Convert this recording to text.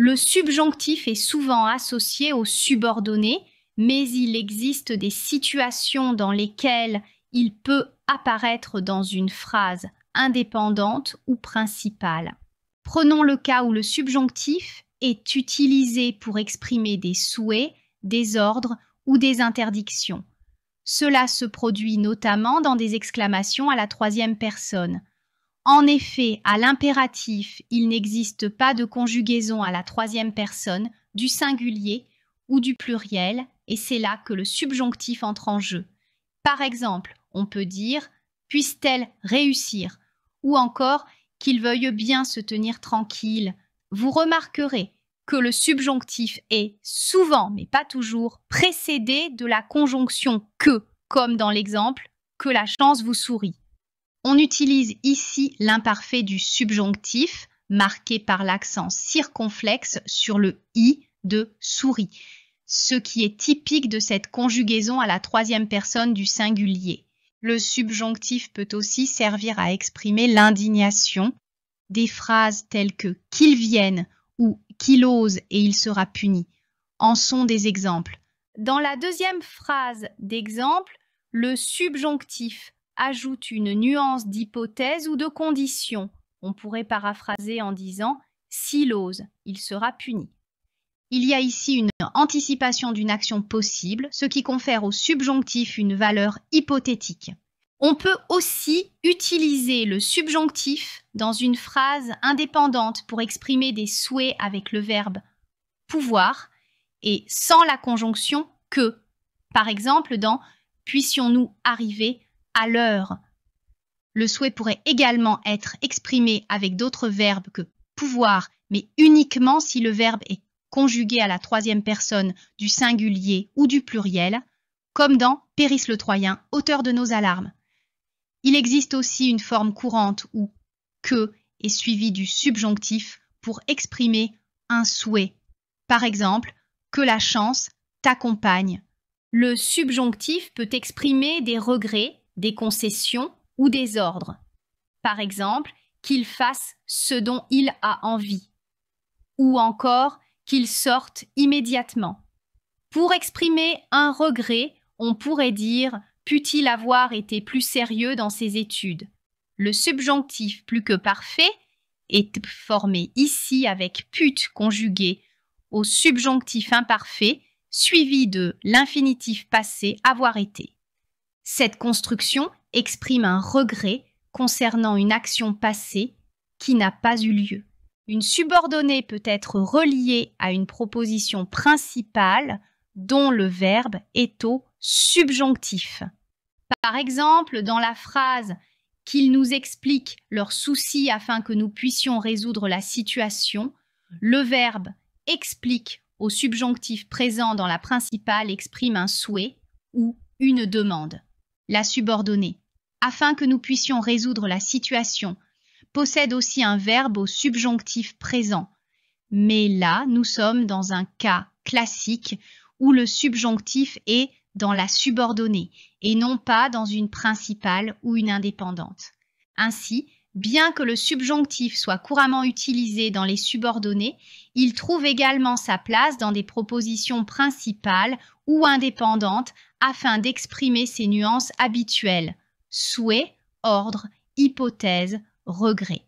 Le subjonctif est souvent associé au subordonné, mais il existe des situations dans lesquelles il peut apparaître dans une phrase indépendante ou principale. Prenons le cas où le subjonctif est utilisé pour exprimer des souhaits, des ordres ou des interdictions. Cela se produit notamment dans des exclamations à la troisième personne. En effet, à l'impératif, il n'existe pas de conjugaison à la troisième personne, du singulier ou du pluriel, et c'est là que le subjonctif entre en jeu. Par exemple, on peut dire « puisse-t-elle réussir » ou encore « qu'il veuille bien se tenir tranquille ». Vous remarquerez que le subjonctif est souvent, mais pas toujours, précédé de la conjonction « que », comme dans l'exemple « que la chance vous sourit ». On utilise ici l'imparfait du subjonctif, marqué par l'accent circonflexe sur le « i » de « souris », ce qui est typique de cette conjugaison à la troisième personne du singulier. Le subjonctif peut aussi servir à exprimer l'indignation. Des phrases telles que « qu'il vienne » ou « qu'il ose et il sera puni » en sont des exemples. Dans la deuxième phrase d'exemple, le subjonctif ajoute une nuance d'hypothèse ou de condition. On pourrait paraphraser en disant « s'il ose, il sera puni ». Il y a ici une anticipation d'une action possible, ce qui confère au subjonctif une valeur hypothétique. On peut aussi utiliser le subjonctif dans une phrase indépendante pour exprimer des souhaits avec le verbe pouvoir et sans la conjonction que. Par exemple, dans « puissions-nous arriver à l'heure ». Le souhait pourrait également être exprimé avec d'autres verbes que pouvoir, mais uniquement si le verbe est conjugué à la troisième personne du singulier ou du pluriel, comme dans « Périsse le Troyen, auteur de nos alarmes ». Il existe aussi une forme courante où « que » est suivi du subjonctif pour exprimer un souhait. Par exemple, « que la chance t'accompagne ». Le subjonctif peut exprimer des regrets, des concessions ou des ordres. Par exemple, « qu'il fasse ce dont il a envie » ou encore « qu'il sorte immédiatement ». Pour exprimer un regret, on pourrait dire « put-il avoir été plus sérieux dans ses études ?» Le subjonctif plus que parfait est formé ici avec « put » conjugué au subjonctif imparfait suivi de l'infinitif passé avoir été. Cette construction exprime un regret concernant une action passée qui n'a pas eu lieu. Une subordonnée peut être reliée à une proposition principale dont le verbe est au subjonctif. Par exemple, dans la phrase « qu'ils nous expliquent leurs soucis afin que nous puissions résoudre la situation », le verbe « explique » au subjonctif présent dans la principale exprime un souhait ou une demande. La subordonnée « afin que nous puissions résoudre la situation » possède aussi un verbe au subjonctif présent. Mais là, nous sommes dans un cas classique où le subjonctif est dans la subordonnée et non pas dans une principale ou une indépendante. Ainsi, bien que le subjonctif soit couramment utilisé dans les subordonnées, il trouve également sa place dans des propositions principales ou indépendantes afin d'exprimer ses nuances habituelles: souhait, ordre, hypothèse, regret.